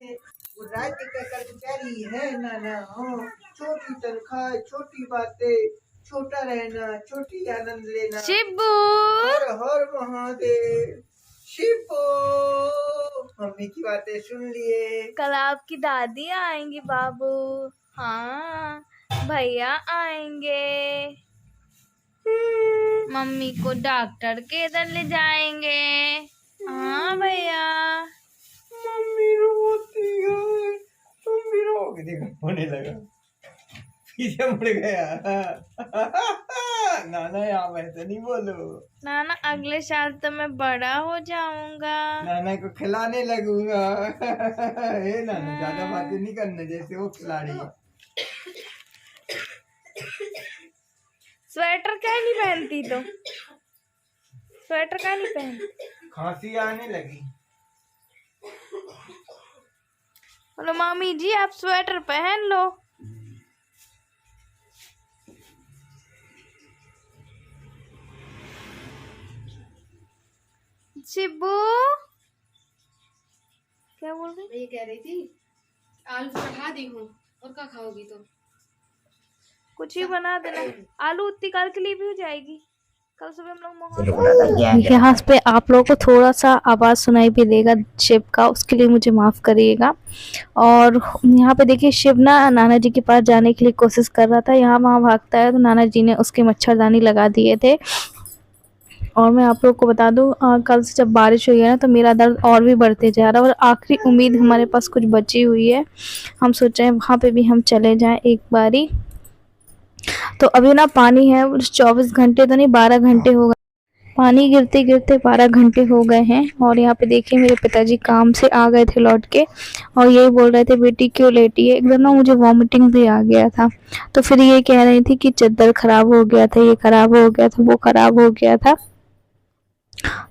वो राज्य का कर्मचारी है नाना हो। छोटी तनख्वाह, छोटी बातें, छोटा रहना, छोटी आनंद लेना। शिबू हर हर महादेव। शिबू मम्मी की बातें सुन लिए। कल आपकी दादी आएंगी बाबू। हाँ भैया आएंगे। मम्मी को डॉक्टर के इधर ले जाएंगे। हाँ भैया। मम्मी रोती है, तुम भी रोक। देखो होने लगा, पीछे मुड़ गया। नाना यहाँ वैसे नहीं बोलो। नाना अगले साल तो मैं बड़ा हो जाऊंगा। नाना को खिलाने लगूंगा। हे नाना ज्यादा बातें नहीं करना, जैसे वो खिला रही है। स्वेटर क्या नहीं पहनती तो? स्वेटर क्या नहीं पहनती? खांसी आने लगी। बोलो मामी जी आप स्वेटर पहन लो। शिबू क्या बोल रही? ये कह रही थी आलू चढ़ा दी हूँ और क्या खाओगी तुम? कुछ ही बना देना। आलू उतनी कल के लिए भी हो जाएगी। कल सुबह हम लोग यहाँ पे आप लोगों को थोड़ा सा आवाज़ सुनाई भी देगा शिव का, उसके लिए मुझे माफ़ करिएगा। और यहाँ पे देखिए शिव ना नाना जी के पास जाने के लिए कोशिश कर रहा था, यहाँ वहाँ भागता है तो नाना जी ने उसके मच्छरदानी लगा दिए थे। और मैं आप लोग को बता दूं कल से जब बारिश हुई है ना तो मेरा दर्द और भी बढ़ते जा रहा है। और आखिरी उम्मीद हमारे पास कुछ बची हुई है, हम सोच रहे हैं वहाँ पे भी हम चले जाएं एक बारी। तो अभी ना पानी है 24 घंटे तो नहीं 12 घंटे हो गए, पानी गिरते गिरते 12 घंटे हो गए हैं। और यहाँ पे देखिए मेरे पिताजी काम से आ गए थे लौट के और यही बोल रहे थे बेटी क्यों लेटी है। एकदम ना मुझे वॉमिटिंग भी आ गया था। तो फिर ये कह रही थी कि चद्दर खराब हो गया था, ये खराब हो गया था, वो खराब हो गया था।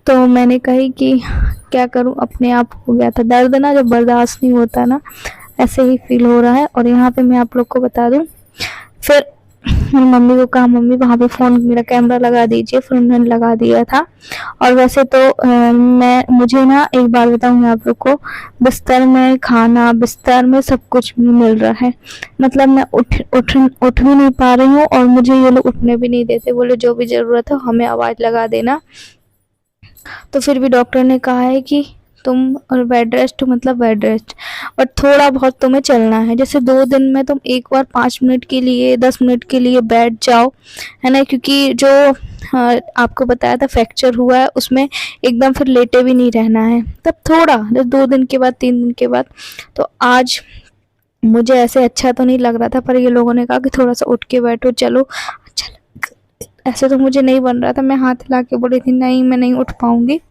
तो मैंने कही कि क्या करूं, अपने आप हो गया था। दर्द ना जब बर्दाश्त नहीं होता ना ऐसे ही फील हो रहा है। और यहाँ पे मैं आप लोग को बता दूं, फिर मम्मी को कहा मम्मी वहाँ पे फ़ोन मेरा कैमरा लगा दीजिए, फिर उन्होंने लगा दिया था। और वैसे तो मुझे ना एक बार बताऊँ आप लोग को, बिस्तर में खाना, बिस्तर में सब कुछ भी मिल रहा है। मतलब मैं उठ भी नहीं पा रही हूँ और मुझे ये लोग उठने भी नहीं देते। बोले जो भी ज़रूरत हो हमें आवाज़ लगा देना। तो फिर भी डॉक्टर ने कहा है कि तुम और बेड रेस्ट मतलब बेड रेस्ट, और थोड़ा बहुत तुम्हें चलना है। जैसे 2 दिन में तुम एक बार 5 मिनट के लिए 10 मिनट के लिए बैठ जाओ, है ना, क्योंकि जो आपको बताया था फ्रैक्चर हुआ है उसमें एकदम फिर लेटे भी नहीं रहना है। तब थोड़ा जब 2 दिन के बाद 3 दिन के बाद, तो आज मुझे ऐसे अच्छा तो नहीं लग रहा था, पर ये लोगों ने कहा कि थोड़ा सा उठ के बैठो, चलो। ऐसे तो मुझे नहीं बन रहा था, मैं हाथ हिला के बोली थी नहीं मैं नहीं उठ पाऊंगी,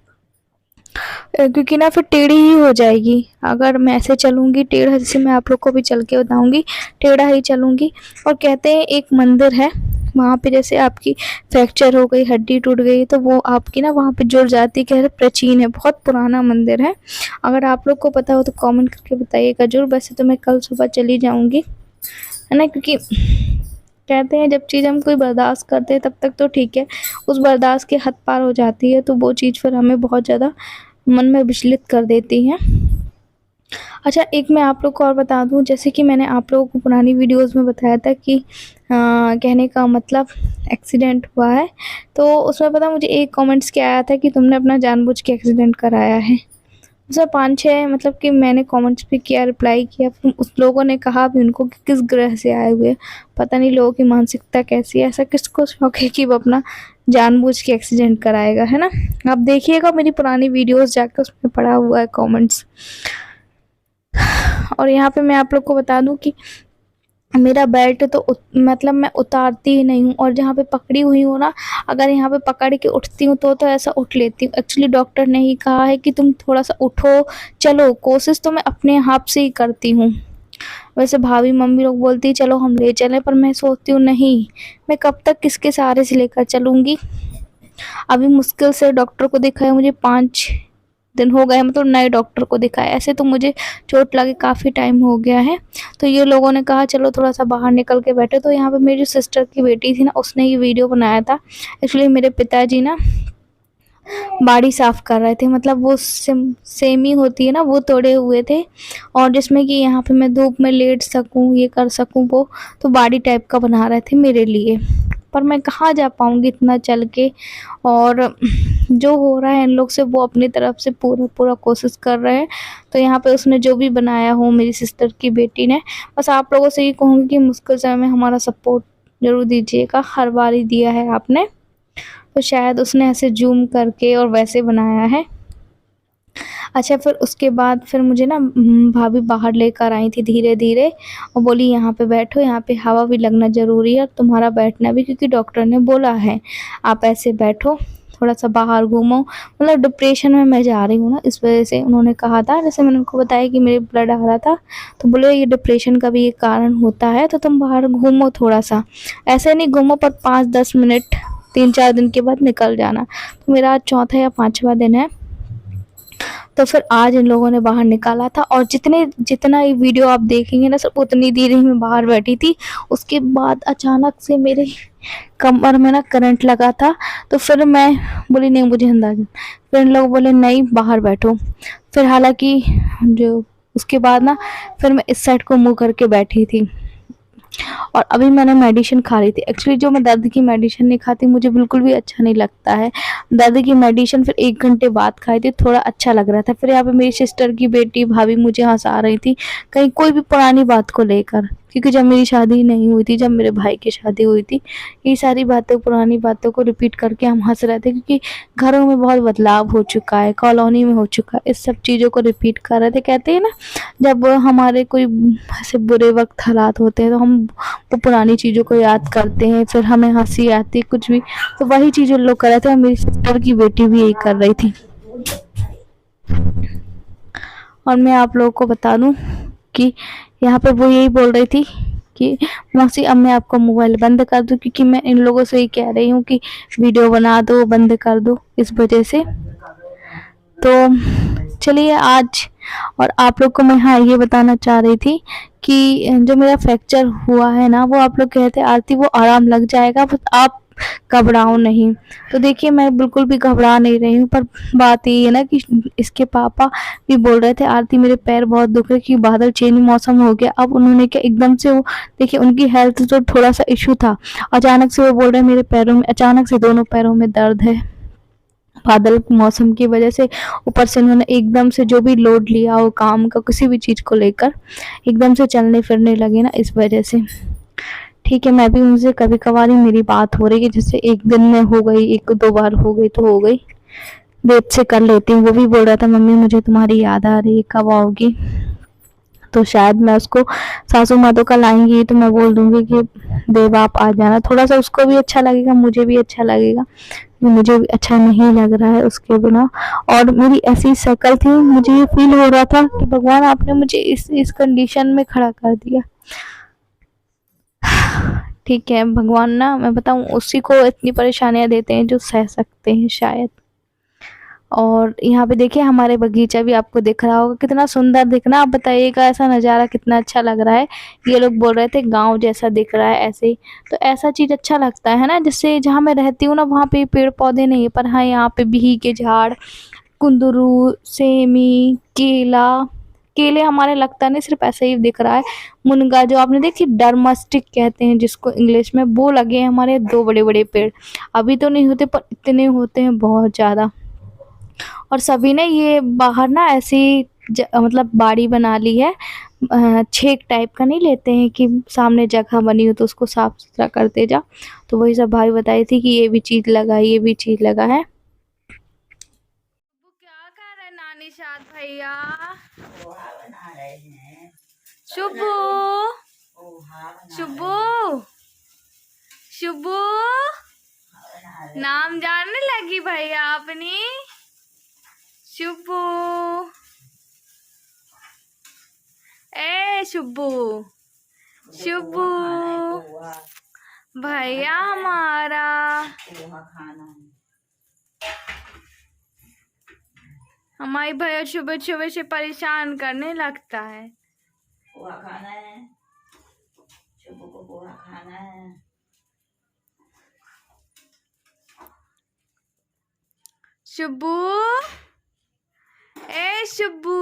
क्योंकि ना फिर टेढ़ी ही हो जाएगी अगर मैं ऐसे चलूंगी टेढ़ा। जैसे मैं आप लोग को भी चल के बताऊंगी, टेढ़ा ही चलूंगी। और कहते हैं एक मंदिर है वहाँ पे, जैसे आपकी फ्रैक्चर हो गई, हड्डी टूट गई, तो वो आपकी ना वहाँ पे जुड़ जाती है। प्राचीन है, बहुत पुराना मंदिर है। अगर आप लोग को पता हो तो कमेंट करके बताइएगा जरूर। वैसे तो मैं कल सुबह चली जाऊँगी, है ना, क्योंकि कहते हैं जब चीज़ हम कोई बर्दाश्त करते हैं तब तक तो ठीक है, उस बर्दाश्त के हद पार हो जाती है तो वो चीज़ फिर हमें बहुत ज़्यादा मन में विचलित कर देती हैं। अच्छा एक मैं आप लोग को और बता दूं, जैसे कि मैंने आप लोगों को पुरानी वीडियोस में बताया था कि कहने का मतलब एक्सीडेंट हुआ है, तो उसमें पता मुझे एक कमेंट्स क्या आया था कि तुमने अपना जानबूझ के एक्सीडेंट कराया है। उसमें 5-6 मतलब कि मैंने कमेंट्स भी किया, रिप्लाई किया, फिर उस लोगों ने कहा भी उनको कि किस ग्रह से आए हुए। पता नहीं लोगों की मानसिकता कैसी है, ऐसा किसको शौक है कि वो अपना जानबूझ के एक्सीडेंट कराएगा, है ना। आप देखिएगा मेरी पुरानी वीडियोस जाकर, उसमें पड़ा हुआ है कमेंट्स। और यहाँ पे मैं आप लोग को बता दूं कि मेरा बेल्ट तो मतलब मैं उतारती ही नहीं हूँ, और जहाँ पे पकड़ी हुई हूँ ना, अगर यहाँ पे पकड़ के उठती हूँ तो ऐसा उठ लेती हूँ। एक्चुअली डॉक्टर ने ही कहा है कि तुम थोड़ा सा उठो, चलो। कोशिश तो मैं अपने हाथ से ही करती हूँ। वैसे भाभी मम्मी लोग बोलती है चलो हम ले चलें, पर मैं सोचती हूँ नहीं, मैं कब तक किसके सहारे से लेकर चलूँगी। अभी मुश्किल से डॉक्टर को दिखाया मुझे 5 दिन हो गए, मतलब नए डॉक्टर को दिखाया। ऐसे तो मुझे चोट लगे काफ़ी टाइम हो गया है। तो ये लोगों ने कहा चलो थोड़ा सा बाहर निकल के बैठे। तो यहाँ पे मेरी सिस्टर की बेटी थी ना, उसने ये वीडियो बनाया था। एक्चुअली मेरे पिताजी ना बाड़ी साफ कर रहे थे, मतलब वो सेमी होती है ना, वो तोड़े हुए थे। और जिसमें कि यहाँ पे मैं धूप में लेट सकूँ, ये कर सकूँ वो, तो बाड़ी टाइप का बना रहे थे मेरे लिए। पर मैं कहाँ जा पाऊँगी इतना चल के। और जो हो रहा है इन लोग से, वो अपनी तरफ से पूरा पूरा कोशिश कर रहे हैं। तो यहाँ पे उसने जो भी बनाया हो, मेरी सिस्टर की बेटी ने, बस आप लोगों से ये कहूँगी कि मुश्किल समय में हमारा सपोर्ट ज़रूर दीजिएगा। हर बार ही दिया है आपने, तो शायद उसने ऐसे ज़ूम करके और वैसे बनाया है। अच्छा, फिर उसके बाद फिर मुझे ना भाभी बाहर लेकर आई थी धीरे-धीरे, और बोली यहाँ पे बैठो, यहाँ पे हवा भी लगना ज़रूरी है और तुम्हारा बैठना भी, क्योंकि डॉक्टर ने बोला है आप ऐसे बैठो, थोड़ा-सा बाहर घूमो। मतलब डिप्रेशन में मैं जा रही हूँ ना, इस वज़ह से उन्होंने कहा था। जैसे मैंने उनको बताया कि मेरे ब्लड आ रहा था, तो बोले ये डिप्रेशन का भी एक कारण होता है, तो तुम बाहर घूमो थोड़ा-सा। ऐसे नहीं घूमो, पर 5-10 मिनट 3-4 दिन के बाद निकल जाना। तो मेरा आज चौथा या 5वां दिन है। तो फिर आज इन लोगों ने बाहर निकाला था, और जितना ये वीडियो आप देखेंगे ना, सिर्फ उतनी देर ही मैं बाहर बैठी थी। उसके बाद अचानक से मेरे कमर में ना करंट लगा था। तो फिर मैं बोली नहीं, मुझे अंदर जाना। फिर इन लोग बोले नहीं, बाहर बैठो। फिर हालांकि जो उसके बाद ना, फिर मैं इस साइड को मुंह करके बैठी थी। और अभी मैंने मेडिसिन खा रही थी। एक्चुअली जो मैं दर्द की मेडिसिन नहीं खाती, मुझे बिल्कुल भी अच्छा नहीं लगता है। दर्द की मेडिसिन फिर 1 घंटे बाद खाई थी, थोड़ा अच्छा लग रहा था। फिर यहाँ पे मेरी सिस्टर की बेटी भाभी मुझे हँसा रही थी, कहीं कोई भी पुरानी बात को लेकर, क्योंकि जब मेरी शादी नहीं हुई थी, जब मेरे भाई की शादी हुई थी, ये सारी बातें, पुरानी बातों को रिपीट करके हम हँस रहे थे, क्योंकि घरों में बहुत बदलाव हो चुका है, कॉलोनी में हो चुका है, इस सब चीज़ों को रिपीट कर रहे थे। कहते हैं ना, जब हमारे कोई ऐसे बुरे वक़्त हालात होते हैं, तो हम वो पुरानी चीज़ों को याद करते हैं, फिर हमें हँसी आती है, कुछ भी। तो वही चीज़ उन लोग कर रहे थे, और मेरी सिस्टर की बेटी भी यही कर रही थी। और मैं आप लोगों को बता दूँ कि यहाँ पे वो यही बोल रही थी कि मौसी, अब मैं आपका मोबाइल बंद कर दूँ, क्योंकि मैं इन लोगों से ही कह रही हूँ कि वीडियो बना दो, बंद कर दो, इस वजह से। तो चलिए आज, और आप लोग को मैं हाँ ये बताना चाह रही थी कि जो मेरा फ्रैक्चर हुआ है ना, वो आप लोग कहते हैं आरती वो आराम लग जाएगा, बस आप घबराओ नहीं। तो देखिए, मैं बिल्कुल भी घबरा नहीं रही हूँ, पर बात ये है ना कि इसके पापा भी बोल रहे थे आरती मेरे पैर बहुत दुख रहे, कि बादल चेंज मौसम हो गया। अब उन्होंने क्या एकदम से वो, देखिए उनकी हेल्थ तो थोड़ा सा इशू था, अचानक से वो बोल रहे हैं मेरे पैरों में, अचानक से दोनों पैरों में दर्द है, बादल मौसम की वजह से। ऊपर से उन्होंने एकदम से जो भी लोड लिया हो काम का, किसी भी चीज़ को लेकर, एकदम से चलने फिरने लगे ना, इस वजह से। ठीक है, मैं भी उनसे कभी कभार ही मेरी बात हो रही है, जैसे एक दिन में हो गई, 1-2 बार हो गई तो हो गई, वेट से कर लेती हूँ। वो भी बोल रहा था मम्मी मुझे तुम्हारी याद आ रही है, कब आओगी। तो शायद मैं उसको, सासू माँ तो कल आएंगी, तो मैं बोल दूंगी कि देव आप आ जाना, थोड़ा सा उसको भी अच्छा लगेगा, मुझे भी अच्छा लगेगा। मुझे भी अच्छा नहीं लग रहा है उसके बिना। और मेरी ऐसी शक्ल थी, मुझे ये फील हो रहा था कि भगवान आपने मुझे इस कंडीशन में खड़ा कर दिया। ठीक है, भगवान ना, मैं बताऊं, उसी को इतनी परेशानियां देते हैं जो सह सकते हैं शायद। और यहाँ पे देखिए हमारे बगीचा भी आपको दिख रहा होगा, कितना सुंदर दिख रहा है। आप बताइएगा ऐसा नज़ारा कितना अच्छा लग रहा है। ये लोग बोल रहे थे गांव जैसा दिख रहा है, ऐसे ही। तो ऐसा चीज़ अच्छा लगता है ना, जिससे जहाँ मैं रहती हूँ ना, वहाँ पे पेड़ पौधे नहीं है, पर हाँ यहाँ पे बिही के झाड़, कुंदरू, सेमी, केला, केले हमारे लगता नहीं, सिर्फ ऐसे ही दिख रहा है। मुनगा जो आपने देखी, डर्मस्टिक कहते हैं जिसको इंग्लिश में, वो लगे हैं हमारे 2 बड़े बड़े पेड़। अभी तो नहीं होते, पर इतने होते हैं बहुत ज़्यादा। और सभी ने ये बाहर ना ऐसी मतलब बाड़ी बना ली है, छेक टाइप का, नहीं लेते हैं कि सामने जगह बनी हो तो उसको साफ सुथरा करते जा। तो वही सब भाई बताई थी कि ये भी चीज़ लगा है, ये भी चीज़ लगा है। वो क्या कर रहे हैं नानी शाद भैया? पोहा बना रहे हैं। शुभू, पोहा बना शुभू, शुभू, बना रहे नाम जानने लगी भैया अपनी? शुभू, ए शुभू, शुभू, पोहा भैया हमारा। पोहा खाना है। हमारी भैया सुबह सुबह से परेशान करने लगता है। पोहा खाना है, शुभू को पोहा खाना है। शुब्बू, ए शुब्बू,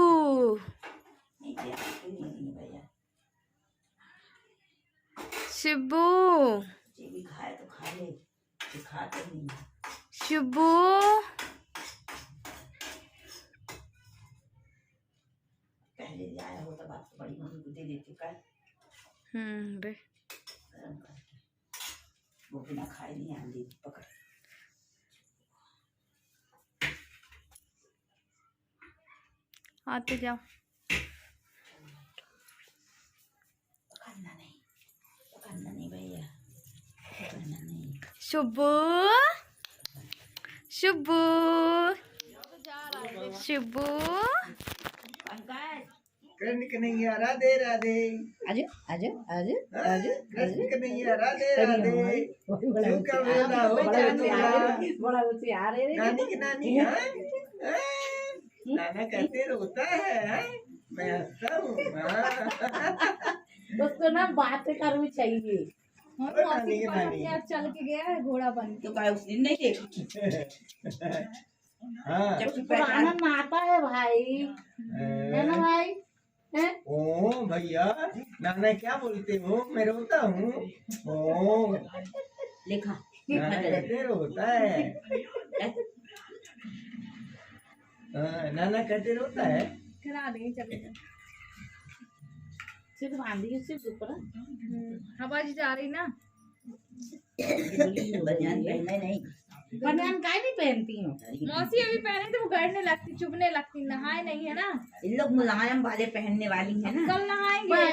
नहीं दिया, कोई नहीं भैया। शुब्बू, जे भी खाए तो खा ले, जो खाते नहीं है। शुब्बू, पहले ले आया होता बात तो बड़ी मम्मी को दे देती का रे गरम करके, वो बिना खाए नहीं आंधी पकड़। आते जाओ। पकड़ना नहीं भैया, पकड़ना नहीं। शुब्बू, शुब्बू, शुब्बू, कृष्ण कन्हैया राधे राधे। आजो आजो आजो आजो कृष्ण कन्हैया राधे राधे। शिव का मेला हो चला। बड़ा होशियार है रे। नानी की नानी है। नाना कहते रोता है। मैं हंसता हूँ। उसको ना बात करनी चाहिए। नानी की नानी। चल के गया है घोड़ा बन तो क्या उस दिन नहीं देखी? हाँ। जब पुराना नाता है भाई, है ना भाई? हैं? ओ भैया, नाना क्या बोलते हो? मैं रोता हूँ। ओ लिखा नाना कहते रोता है। नाना कहते रोता है। करा देंगे चलेगा। सिर्फ आंधी सिर्फ ऊपर हवा जी जा रही ना। बनियान पहनना नहीं, बनियान काहे नहीं पहनती हूँ? मौसी अभी पहने थे वो गड़ने लगती, चुभने लगती, नहाए नहीं है ना। इन लोग मुलायम वाले पहनने वाली है ना। कल नहाएंगे।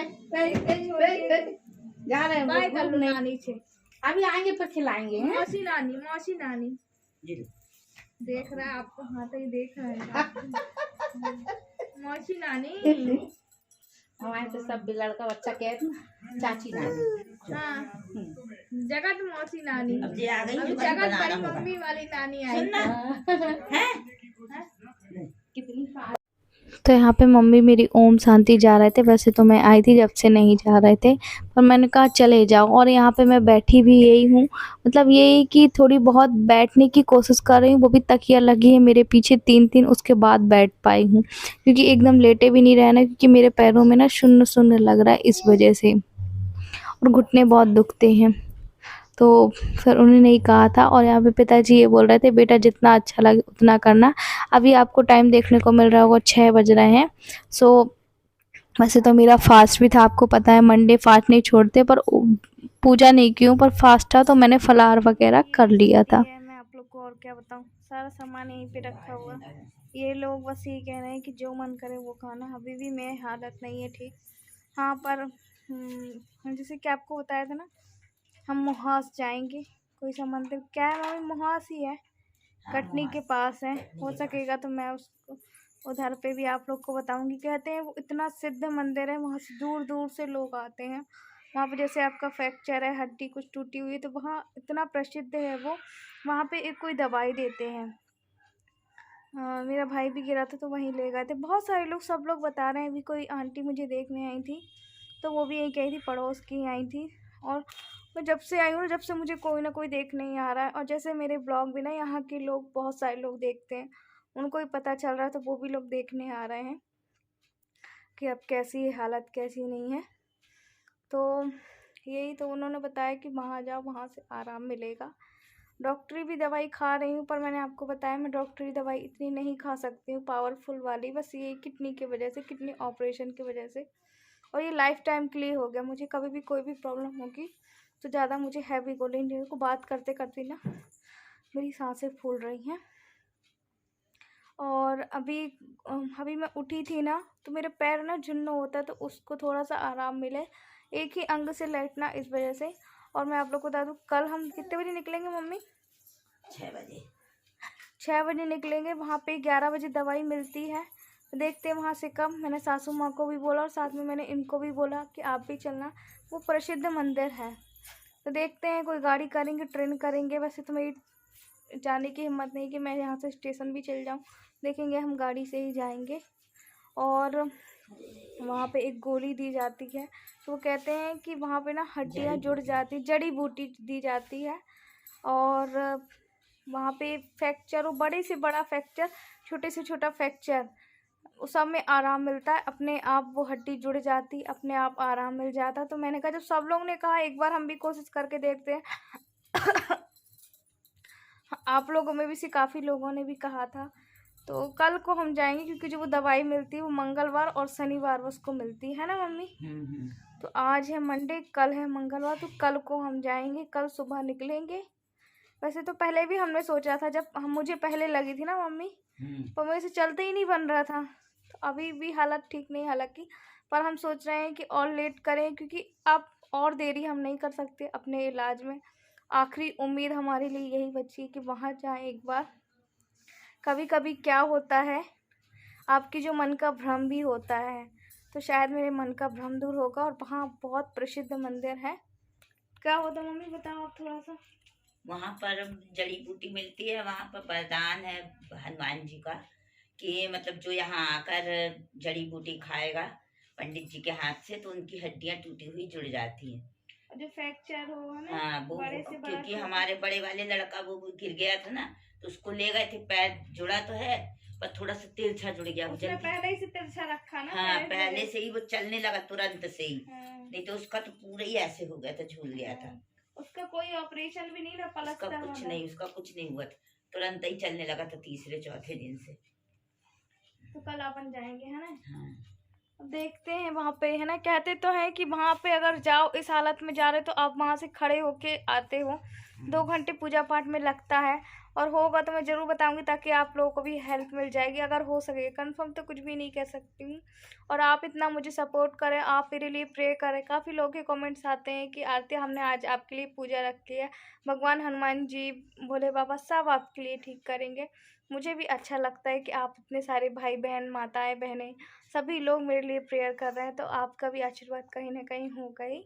जा रहे हैं बाय वो कल नहीं, नानी से। अभी आएंगे तो खिलाएंगे हैं? मौसी नानी, मौसी नानी जी। देख रहा है आपको, हाँ तो ही देख रहा है। मौसी नानी। हमारे तो सब भी लड़का बच्चा कहते हैं चाची नानी। हाँ जगत मौसी नानी। अब जे आ गई अब जो जगत बनाना बड़ी होगा। मम्मी वाली नानी आई। सुनना है कितनी तो यहाँ पे मम्मी मेरी ओम शांति जा रहे थे। वैसे तो मैं आई थी जब से नहीं जा रहे थे, पर मैंने कहा चले जाओ। और यहाँ पे मैं बैठी भी यही हूँ, मतलब यही कि थोड़ी बहुत बैठने की कोशिश कर रही हूँ। वो भी तकिया लगी है मेरे पीछे 3-3, उसके बाद बैठ पाई हूँ, क्योंकि एकदम लेटे भी नहीं रहना, क्योंकि मेरे पैरों में ना शून्य शून्य लग रहा है इस वजह से, और घुटने बहुत दुखते हैं। तो फिर उन्होंने ही कहा था। और यहाँ पे पिताजी ये बोल रहे थे बेटा जितना अच्छा लगे उतना करना। अभी आपको टाइम देखने को मिल रहा होगा 6 बज रहे हैं। सो वैसे तो मेरा फास्ट भी था, आपको पता है मंडे फास्ट नहीं छोड़ते, पर पूजा नहीं की हूँ, पर फास्ट था तो मैंने फलाहार वगैरह कर लिया था। मैं आप लोग को और क्या बताऊँ, सारा सामान यहीं पे रखा हुआ। ये लोग बस ये कह रहे हैं कि जो मन करे वो खाना। अभी भी मेरी हालत नहीं है ठीक। हाँ पर जैसे कि आपको बताया था ना, हम मुहास जाएंगे। कोई सा मंदिर क्या है मम्मी? मुहास ही है, कटनी के पास है। हो सकेगा तो मैं उसको उधर पे भी आप लोग को बताऊंगी। कहते हैं वो इतना सिद्ध मंदिर है, वहाँ से दूर दूर से लोग आते हैं। वहाँ पे जैसे आपका फ्रैक्चर है, हड्डी कुछ टूटी हुई है, तो वहाँ इतना प्रसिद्ध है वो। वहाँ पे एक कोई दवाई देते हैं। मेरा भाई भी गिरा था तो वहीं ले गए थे। बहुत सारे लोग, सब लोग बता रहे हैं। अभी कोई आंटी मुझे देखने आई थी, तो वो भी यही कही थी, पड़ोस की आई थी। और मैं जब से आई हूँ, जब से मुझे कोई ना कोई देखने ही आ रहा है। और जैसे मेरे ब्लॉग भी ना यहाँ के लोग, बहुत सारे लोग देखते हैं, उनको ही पता चल रहा है, तो वो भी लोग देखने आ रहे हैं कि अब कैसी है हालत, कैसी नहीं है। तो यही तो उन्होंने बताया कि वहाँ जाओ, वहाँ से आराम मिलेगा। डॉक्टरी भी दवाई खा रही हूँ, पर मैंने आपको बताया मैं डॉक्टरी दवाई इतनी नहीं खा सकती हूँ पावरफुल वाली, बस ये किडनी की वजह से, किडनी ऑपरेशन की वजह से। और ये लाइफ टाइम के लिए हो गया। मुझे कभी भी कोई भी प्रॉब्लम होगी तो ज़्यादा मुझे हैवी गोल्डन को बात करते करते ना मेरी सांसें फूल रही हैं। और अभी मैं उठी थी ना, तो मेरे पैर ना झुन्न होता है, तो उसको थोड़ा सा आराम मिले, एक ही अंग से लेटना, इस वजह से। और मैं आप लोग को बता दूँ, कल हम कितने बजे निकलेंगे मम्मी? 6 बजे। 6 बजे निकलेंगे। वहाँ पे 11 बजे दवाई मिलती है। देखते हैं वहाँ से कम। मैंने सासू माँ को भी बोला और साथ में मैंने इनको भी बोला कि आप भी चलना, वो प्रसिद्ध मंदिर है। तो देखते हैं, कोई गाड़ी करेंगे, ट्रेन करेंगे। वैसे तो मेरी जाने की हिम्मत नहीं कि मैं यहाँ से स्टेशन भी चल जाऊँ। देखेंगे, हम गाड़ी से ही जाएंगे। और वहाँ पे एक गोली दी जाती है, तो वो कहते हैं कि वहाँ पे ना हड्डियाँ जुड़ जाती, जड़ी बूटी दी जाती है। और वहाँ पे फ्रैक्चर हो, बड़े से बड़ा फ्रैक्चर, छोटे से छोटा फ्रैक्चर, उस सब में आराम मिलता है, अपने आप वो हड्डी जुड़ जाती, अपने आप आराम मिल जाता। तो मैंने कहा जब सब लोगों ने कहा एक बार हम भी कोशिश करके देखते हैं। आप लोगों में भी से काफ़ी लोगों ने भी कहा था। तो कल को हम जाएंगे, क्योंकि जो वो दवाई मिलती है वो मंगलवार और शनिवार उसको मिलती है ना मम्मी। तो आज है मंडे, कल है मंगलवार, तो कल को हम जाएंगे, कल सुबह निकलेंगे। वैसे तो पहले भी हमने सोचा था, जब मुझे पहले लगी थी ना मम्मी, पर मुझे से चलते ही नहीं बन रहा था। तो अभी भी हालत ठीक नहीं हालांकि, पर हम सोच रहे हैं कि और लेट करें, क्योंकि अब और देरी हम नहीं कर सकते अपने इलाज में। आखिरी उम्मीद हमारे लिए यही बची है कि वहाँ जाएं एक बार। कभी कभी क्या होता है, आपकी जो मन का भ्रम भी होता है, तो शायद मेरे मन का भ्रम दूर होगा। और वहाँ बहुत प्रसिद्ध मंदिर है। क्या होता मम्मी, बताओ आप थोड़ा सा। वहाँ पर जड़ी बूटी मिलती है, वहाँ पर वरदान है हनुमान जी का कि मतलब जो यहाँ आकर जड़ी बूटी खाएगा पंडित जी के हाथ से, तो उनकी हड्डियां टूटी हुई जुड़ जाती हैं। जो फ्रैक्चर हो है ना, हाँ वो बड़े से बड़ा क्योंकि हमारे बड़े वाले लड़का वो गिर गया था ना, तो उसको ले गए थे, पैर जुड़ा तो है पर थोड़ा सा तिरछा जुड़ गया। उसने पहले ही से तिरछा रखा ना। हाँ पहले से ही वो चलने लगा तुरंत से ही। हाँ। नहीं तो उसका तो पूरा ही ऐसे हो गया था, झूल गया था। उसका कोई ऑपरेशन भी नहीं ना, उसका कुछ नहीं, उसका कुछ नहीं हुआ था, तुरंत ही चलने लगा था तीसरे चौथे दिन से। तो कल अपन जाएंगे है ना। हाँ। अब देखते हैं वहाँ पे है ना। कहते तो हैं कि वहाँ पे अगर जाओ, इस हालत में जा रहे तो आप वहाँ से खड़े होके आते हो, 2 घंटे पूजा पाठ में लगता है। और होगा तो मैं ज़रूर बताऊंगी, ताकि आप लोगों को भी हेल्प मिल जाएगी अगर हो सके। कंफर्म तो कुछ भी नहीं कह सकती हूँ। और आप इतना मुझे सपोर्ट करें, आप मेरे लिए प्रे करें। काफ़ी लोगों के कमेंट्स आते हैं कि आरती हमने आज आपके लिए पूजा रखी है, भगवान हनुमान जी, भोले बाबा सब आपके लिए ठीक करेंगे। मुझे भी अच्छा लगता है कि आप इतने सारे भाई बहन, माताएं बहनें, सभी लोग मेरे लिए प्रेयर कर रहे हैं। तो आपका भी आशीर्वाद कहीं ना कहीं होगा ही।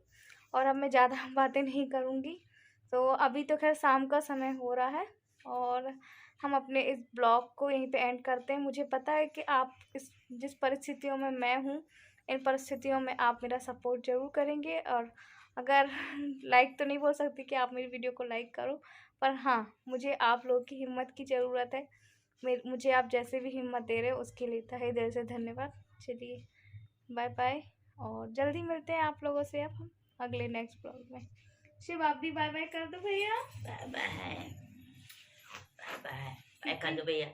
और अब मैं ज़्यादा बातें नहीं करूँगी। तो अभी तो खैर शाम का समय हो रहा है, और हम अपने इस ब्लॉग को यहीं पे एंड करते हैं। मुझे पता है कि आप जिस परिस्थितियों में मैं हूँ, इन परिस्थितियों में आप मेरा सपोर्ट ज़रूर करेंगे। और अगर लाइक तो नहीं बोल सकती कि आप मेरी वीडियो को लाइक करो, पर हाँ, मुझे आप लोगों की हिम्मत की ज़रूरत है। मुझे आप जैसे भी हिम्मत दे रहे हो उसके लिए तहे दिल से धन्यवाद। चलिए बाय बाय, और जल्दी मिलते हैं आप लोगों से अब हम अगले नेक्स्ट ब्लॉग में। शिव आप भी बाय बाय कर दो भैया। बाय बाय बाय बाय कर दो भैया।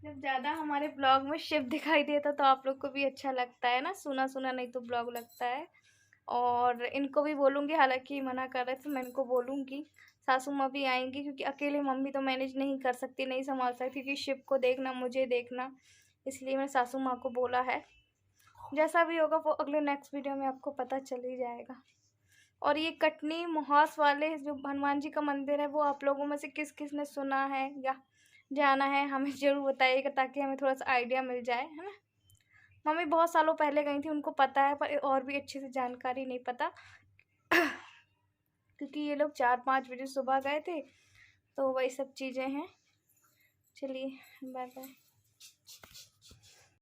जब ज़्यादा हमारे ब्लॉग में शिव दिखाई देता तो आप लोग को भी अच्छा लगता है ना, सुना सुना नहीं तो ब्लॉग लगता है। और इनको भी बोलूँगी, हालांकि मना कर रहे थे, मैं इनको बोलूँगी। सासू माँ भी आएंगी, क्योंकि अकेले मम्मी तो मैनेज नहीं कर सकती, नहीं संभाल सकती, क्योंकि शिव को देखना, मुझे देखना, इसलिए मैंने सासू माँ को बोला है। जैसा भी होगा वो अगले नेक्स्ट वीडियो में आपको पता चल ही जाएगा। और ये कटनी मोहास वाले जो हनुमान जी का मंदिर है, वो आप लोगों में से किस किस ने सुना है या जाना है, हमें ज़रूर बताइएगा, ताकि हमें थोड़ा सा आइडिया मिल जाए, है ना। मम्मी बहुत सालों पहले गई थी, उनको पता है, पर और भी अच्छे से जानकारी नहीं पता। क्योंकि ये लोग 4-5 बजे सुबह गए थे, तो वही सब चीज़ें हैं। चलिए बाय बाय।